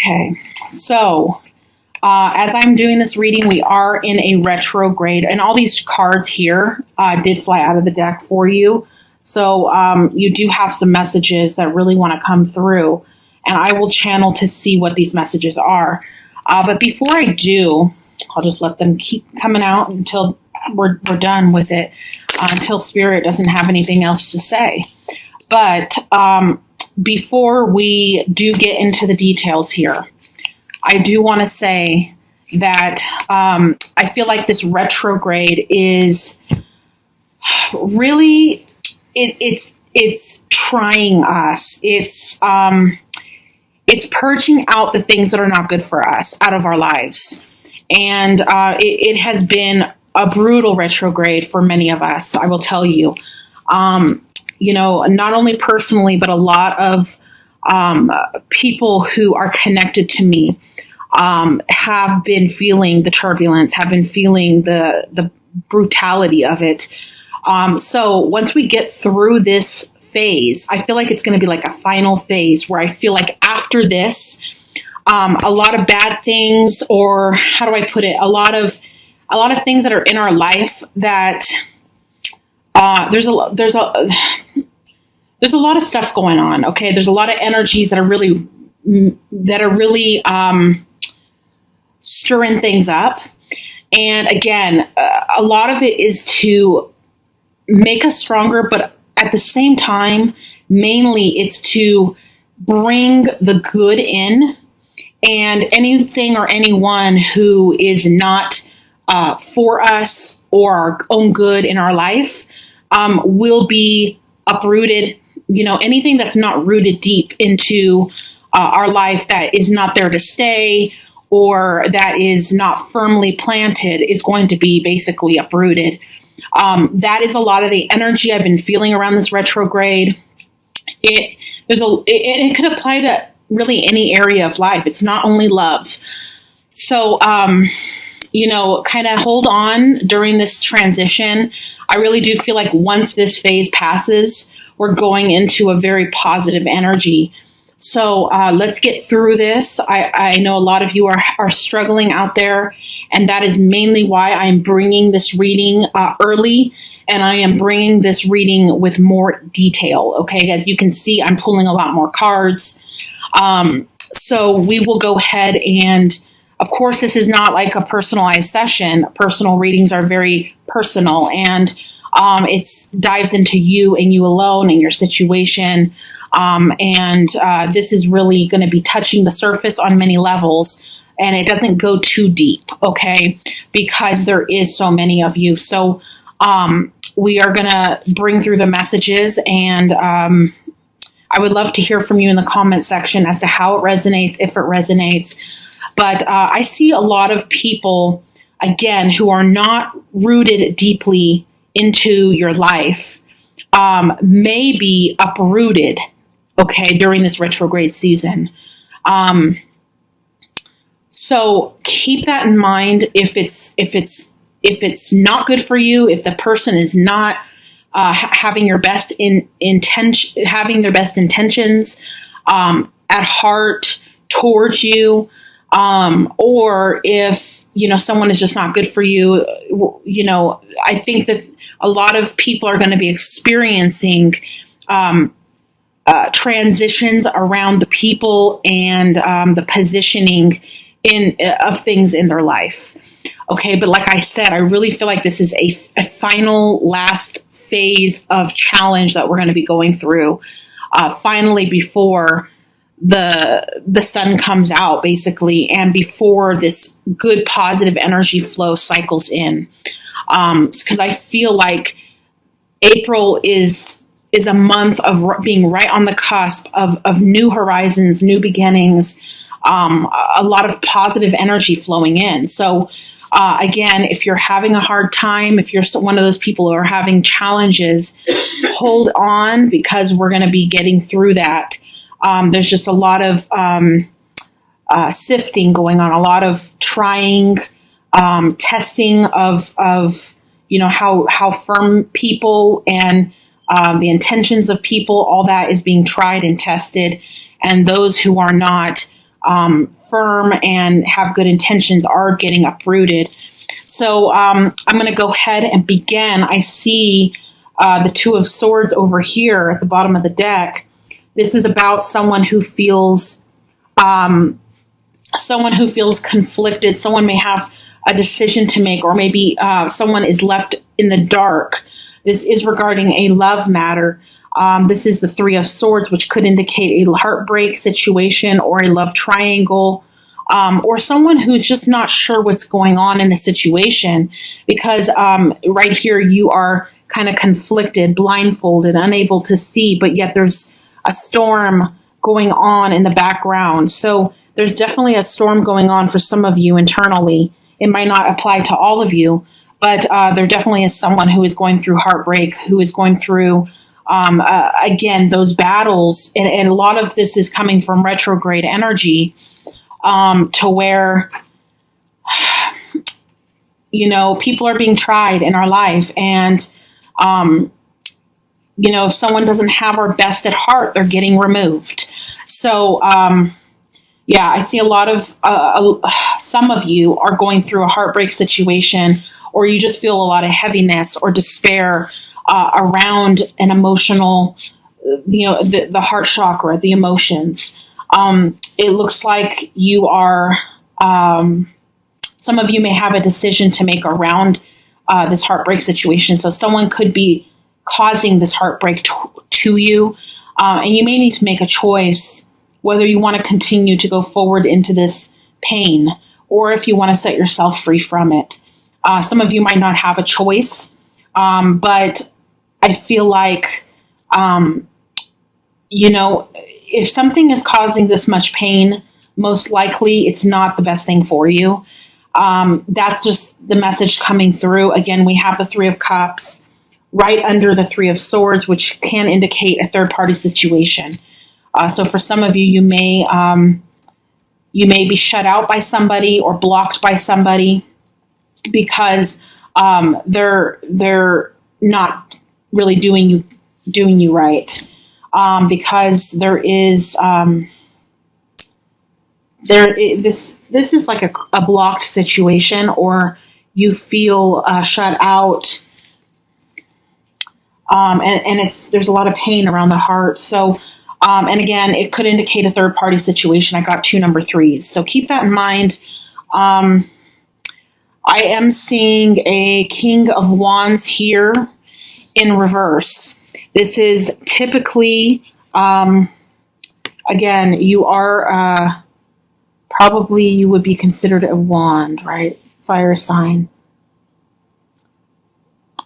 Okay, so as I'm doing this reading, we are in a retrograde, and all these cards here did fly out of the deck for you. So you do have some messages that really want to come through, and I will channel to see what these messages are. But before I do, I'll just let them keep coming out until we're done with it, until Spirit doesn't have anything else to say. But before we do get into the details here, I do want to say that I feel like this retrograde is really, it's trying us. It's purging out the things that are not good for us out of our lives. And it has been a brutal retrograde for many of us, I will tell you. Not only personally, but a lot of people who are connected to me have been feeling the turbulence, have been feeling the brutality of it. So once we get through this phase, I feel like it's going to be like a final phase where I feel like after this, a lot of bad things, or how do I put it? A lot of things that are in our life that there's a lot of stuff going on. Okay. There's a lot of energies that are really stirring things up. And again, a lot of it is to make us stronger, but at the same time, mainly it's to bring the good in, and anything or anyone who is not for us or our own good in our life will be uprooted. Anything that's not rooted deep into our life, that is not there to stay, or that is not firmly planted, is going to be basically uprooted. That is a lot of the energy I've been feeling around this retrograde. It could apply to really any area of life. It's not only love. So, kind of hold on during this transition. I really do feel like once this phase passes, we're going into a very positive energy. So let's get through this. I know a lot of you are struggling out there, and that is mainly why I'm bringing this reading early, and I am bringing this reading with more detail. Okay, as you can see, I'm pulling a lot more cards. So we will go ahead and, of course, this is not like a personalized session. Personal readings are very personal, and it dives into you and you alone and your situation. This is really going to be touching the surface on many levels, and it doesn't go too deep, okay, because there is so many of you. So we are going to bring through the messages, and I would love to hear from you in the comment section as to how it resonates, if it resonates. But I see a lot of people, again, who are not rooted deeply into your life, may be uprooted, okay, during this retrograde season. So keep that in mind. If it's not good for you, if the person is not having their best intentions at heart towards you, or if someone is just not good for you, I think that a lot of people are going to be experiencing transitions around the people and the positioning of things in their life. Okay, but like I said, I really feel like this is a final last phase of challenge that we're going to be going through finally before the sun comes out, basically, and before this good positive energy flow cycles in. Because I feel like April is a month of being right on the cusp of new horizons, new beginnings, a lot of positive energy flowing in. So again, if you're having a hard time, if you're one of those people who are having challenges, hold on, because we're going to be getting through that. There's just a lot of sifting going on, a lot of trying, testing of how firm people and the intentions of people, all that is being tried and tested. And those who are not firm and have good intentions are getting uprooted. So I'm going to go ahead and begin. I see the Two of Swords over here at the bottom of the deck. This is about someone who feels conflicted. Someone may have a decision to make, or maybe someone is left in the dark. This is regarding a love matter. This is the Three of Swords, which could indicate a heartbreak situation or a love triangle, or someone who's just not sure what's going on in the situation, because right here you are kind of conflicted, blindfolded, unable to see, but yet there's a storm going on in the background. So there's definitely a storm going on for some of you internally. It might not apply to all of you, but there definitely is someone who is going through heartbreak, who is going through, again, those battles. And a lot of this is coming from retrograde energy, to where, people are being tried in our life. And, if someone doesn't have our best at heart, they're getting removed. So, I see a lot of, some of you are going through a heartbreak situation, or you just feel a lot of heaviness or despair around an emotional, the heart chakra, the emotions. It looks like you are, some of you may have a decision to make around this heartbreak situation. So someone could be causing this heartbreak to you, and you may need to make a choice whether you want to continue to go forward into this pain, or if you want to set yourself free from it. Some of you might not have a choice, but I feel like, if something is causing this much pain, most likely it's not the best thing for you. That's just the message coming through. Again, we have the Three of Cups right under the Three of Swords, which can indicate a third-party situation. So for some of you, you may be shut out by somebody or blocked by somebody because they're not really doing you right. Because this is like a blocked situation, or you feel shut out, and there's a lot of pain around the heart. So, and again, it could indicate a third party situation. I got 2 number 3s, so keep that in mind. I am seeing a King of Wands here in reverse. This is typically, again, you are, probably you would be considered a wand, right? Fire sign.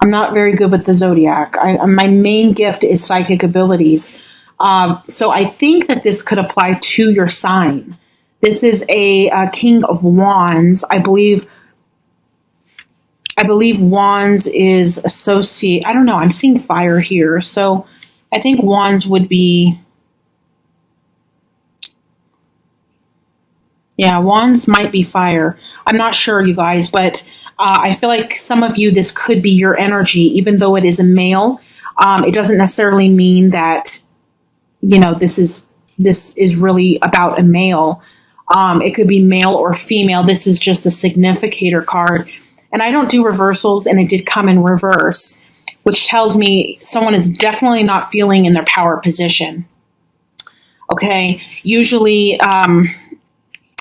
I'm not very good with the zodiac. My main gift is psychic abilities. So I think that this could apply to your sign. This is a King of Wands. I believe Wands is associate. I don't know. I'm seeing fire here. So I think Wands would be, Wands might be fire. I'm not sure, you guys, but I feel like some of you, this could be your energy, even though it is a male. It doesn't necessarily mean that, this is really about a male. It could be male or female. This is just a significator card. And I don't do reversals, and it did come in reverse, which tells me someone is definitely not feeling in their power position. Okay. Usually,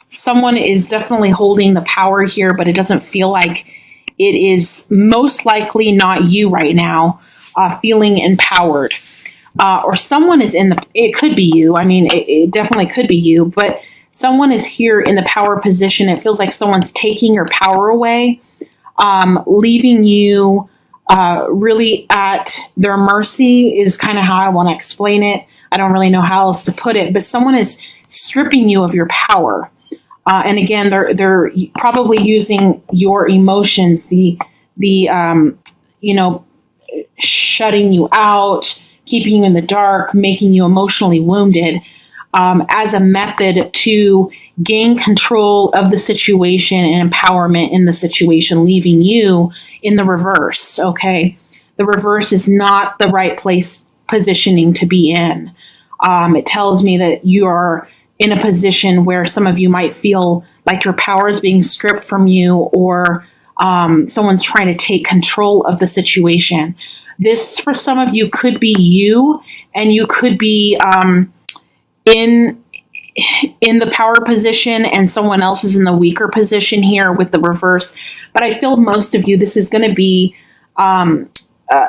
someone is definitely holding the power here, but it doesn't feel like it is, most likely not you right now, feeling empowered. Or someone is it could be you. I mean, it definitely could be you, but someone is here in the power position. It feels like someone's taking your power away, leaving you really at their mercy is kind of how I want to explain it. I don't really know how else to put it, but someone is stripping you of your power. And again, they're probably using your emotions, the shutting you out, keeping you in the dark, making you emotionally wounded, as a method to gain control of the situation and empowerment in the situation, leaving you in the reverse. Okay. The reverse is not the right positioning to be in. It tells me that you are in a position where some of you might feel like your power is being stripped from you, or someone's trying to take control of the situation. This, for some of you, could be you, and you could be in the power position, and someone else is in the weaker position here with the reverse. But I feel most of you, this is going to be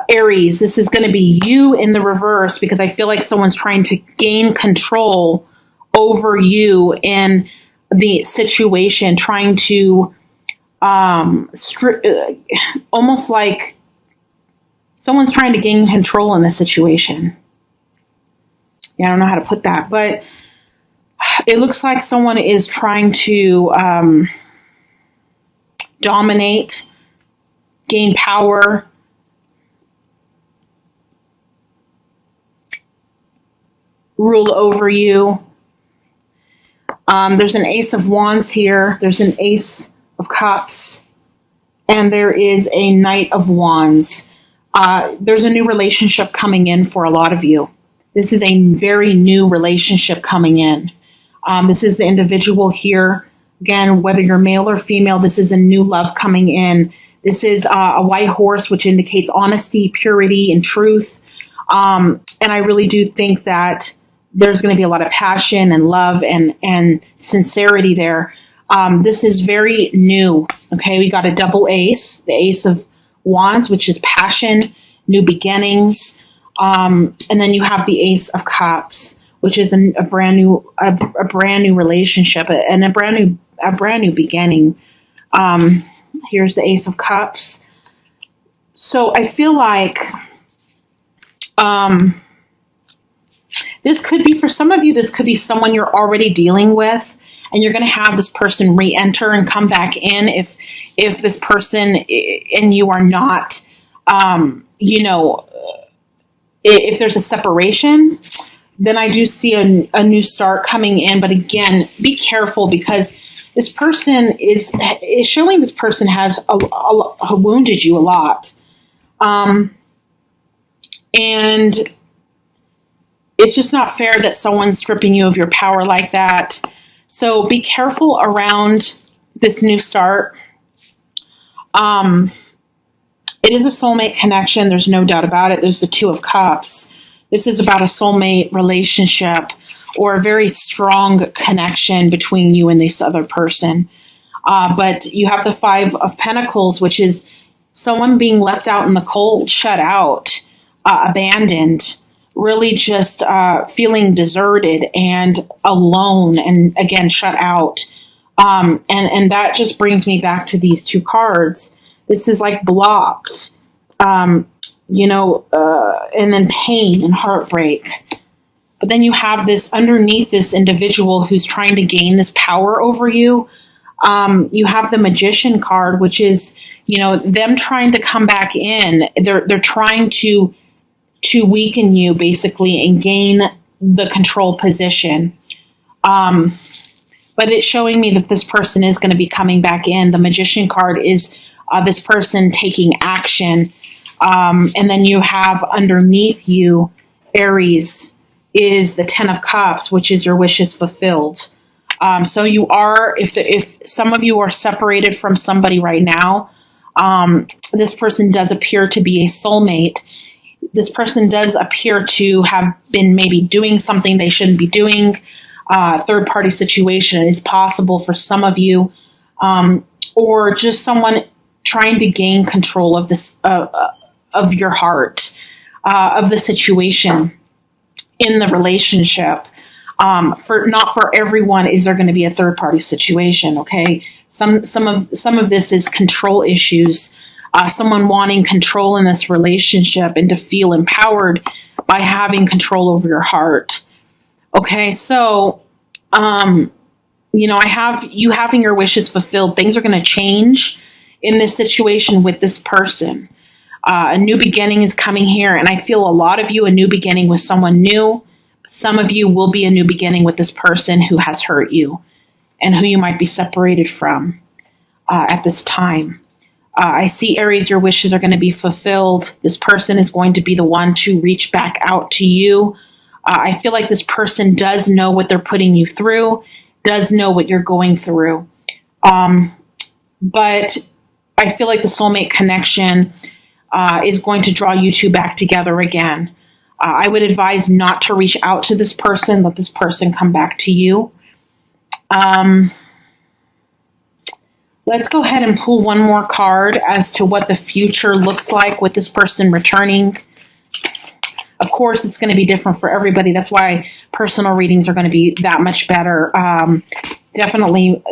Aries. This is going to be you in the reverse, because I feel like someone's trying to gain control over you in the situation, trying to almost like someone's trying to gain control in the situation. Yeah, I don't know how to put that, but it looks like someone is trying to dominate, gain power, rule over you. There's an Ace of Wands here. There's an Ace of Cups. And there is a Knight of Wands. There's a new relationship coming in for a lot of you. This is a very new relationship coming in. This is the individual here. Again, whether you're male or female, this is a new love coming in. This is a white horse, which indicates honesty, purity, and truth. And I really do think that there's going to be a lot of passion and love and sincerity there. This is very new. Okay, we got a double ace, the Ace of Wands, which is passion, new beginnings. And then you have the Ace of Cups, which is a brand new relationship and a brand new beginning. Here's the Ace of Cups. So I feel like this could be, for some of you, this could be someone you're already dealing with, and you're going to have this person re-enter and come back in if this person and you are not, if there's a separation, then I do see a new start coming in. But again, be careful, because this person is showing this person has wounded you a lot. And it's just not fair that someone's stripping you of your power like that. So be careful around this new start. It is a soulmate connection. There's no doubt about it. There's the Two of Cups. This is about a soulmate relationship, or a very strong connection between you and this other person. But you have the Five of Pentacles, which is someone being left out in the cold, shut out, abandoned, really just feeling deserted and alone, and again, shut out. And that just brings me back to these two cards. This is like blocked, and then pain and heartbreak. But then you have this underneath this individual who's trying to gain this power over you. You have the Magician card, which is, them trying to come back in. They're trying to weaken you, basically, and gain the control position. But it's showing me that this person is going to be coming back in. The Magician card is this person taking action. And then you have underneath you, Aries, is the Ten of Cups, which is your wishes fulfilled. So you are, if some of you are separated from somebody right now, this person does appear to be a soulmate. This person does appear to have been maybe doing something they shouldn't be doing. Third-party situation is possible for some of you, or just someone trying to gain control of this, of your heart, of the situation in the relationship. Not for everyone is there going to be a third-party situation. Okay, some of this is control issues. Someone wanting control in this relationship and to feel empowered by having control over your heart. Okay, so, I have you having your wishes fulfilled. Things are going to change in this situation with this person. A new beginning is coming here, and I feel a lot of you, a new beginning with someone new. Some of you will be a new beginning with this person who has hurt you and who you might be separated from at this time. I see, Aries, your wishes are going to be fulfilled. This person is going to be the one to reach back out to you I feel like this person does know what they're putting you through, does know what you're going through. But I feel like the soulmate connection is going to draw you two back together again. I would advise not to reach out to this person. Let this person come back to you. Let's go ahead and pull one more card as to what the future looks like with this person returning. Of course, it's going to be different for everybody. That's why personal readings are going to be that much better. Definitely,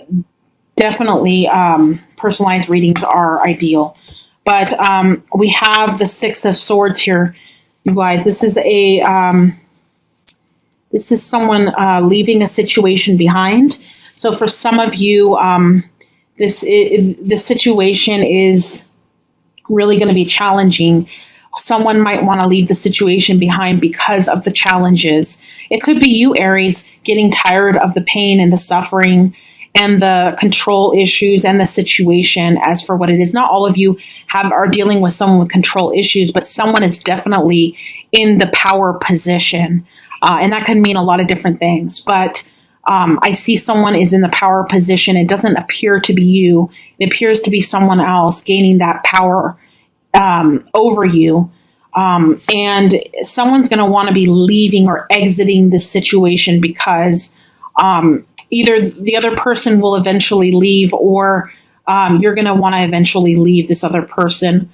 personalized readings are ideal. But we have the Six of Swords here, you guys. This is someone leaving a situation behind. So for some of you, this situation is really going to be challenging. Someone might want to leave the situation behind because of the challenges. It could be you, Aries, getting tired of the pain and the suffering and the control issues and the situation as for what it is. Not all of you are dealing with someone with control issues, but someone is definitely in the power position. And that can mean a lot of different things. But I see someone is in the power position. It doesn't appear to be you. It appears to be someone else gaining that power over you. And someone's going to want to be leaving or exiting this situation because either the other person will eventually leave, or you're going to want to eventually leave this other person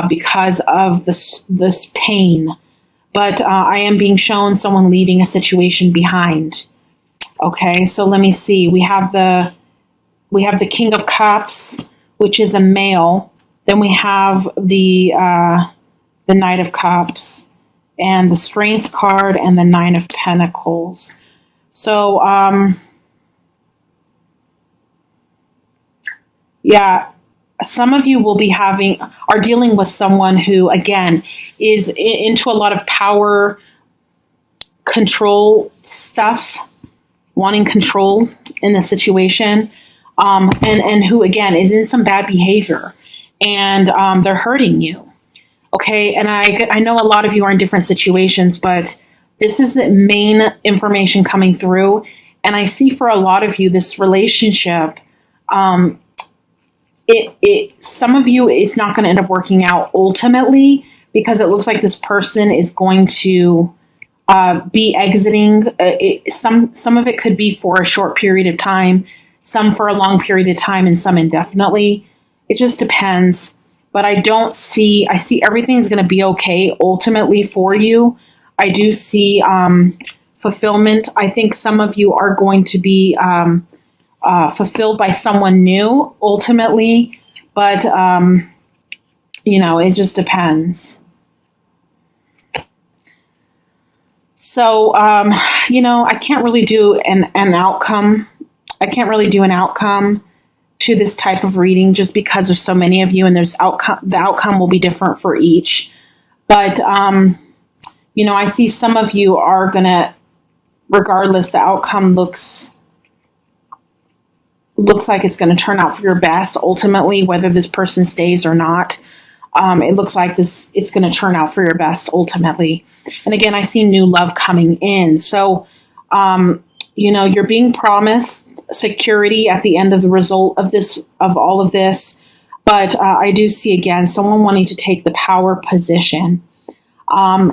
because of this pain. But I am being shown someone leaving a situation behind. Okay, so let me see. We have the King of Cups, which is a male. Then we have the Knight of Cups and the Strength card and the Nine of Pentacles. So, yeah, some of you will be are dealing with someone who, again, is into a lot of power control stuff, wanting control in the situation, and who, again, is in some bad behavior, and they're hurting you. Okay, and I know a lot of you are in different situations, but this is the main information coming through. And I see for a lot of you, this relationship, some of you, it's not going to end up working out ultimately, because it looks like this person is going to be exiting. Some of it could be for a short period of time, some for a long period of time, and some indefinitely. It just depends. But I see everything's going to be okay ultimately for you. I do see fulfillment. I think some of you are going to be fulfilled by someone new ultimately. But, it just depends. So, I can't really do an outcome. I can't really do an outcome to this type of reading just because there's so many of you, and the outcome will be different for each. But, I see some of you are going to, regardless, the outcome looks like it's going to turn out for your best ultimately, whether this person stays or not. It looks like it's going to turn out for your best ultimately. And again, I see new love coming in. So, you're being promised security at the end of the result of all of this. But I do see, again, someone wanting to take the power position. I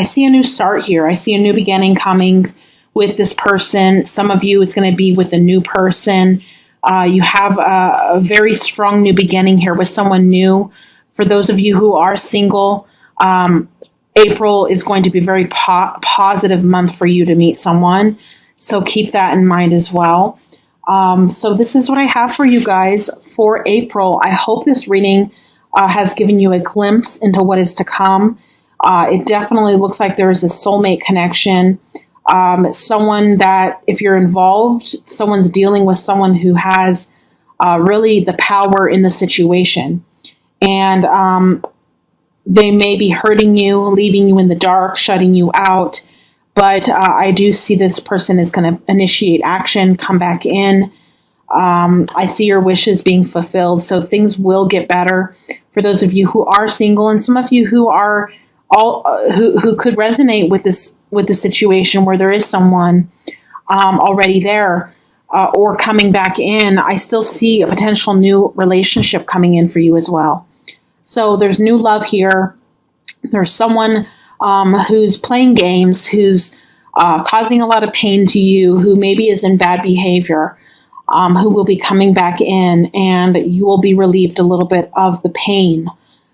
see a new start here. I see a new beginning coming with this person. Some of you, it's going to be with a new person. You have a very strong new beginning here with someone new. For those of you who are single, April is going to be a very positive month for you to meet someone. So keep that in mind as well. So this is what I have for you guys for April. I hope this reading has given you a glimpse into what is to come. It definitely looks like there is a soulmate connection. Someone that, if you're involved, someone's dealing with someone who has really the power in the situation. And they may be hurting you, leaving you in the dark, shutting you out. But I do see this person is going to initiate action, come back in. I see your wishes being fulfilled. So things will get better for those of you who are single, and some of you who are who could resonate with the situation where there is someone already there or coming back in. I still see a potential new relationship coming in for you as well. So there's new love here. There's someone who's playing games, who's causing a lot of pain to you, who maybe is in bad behavior, who will be coming back in, and you will be relieved a little bit of the pain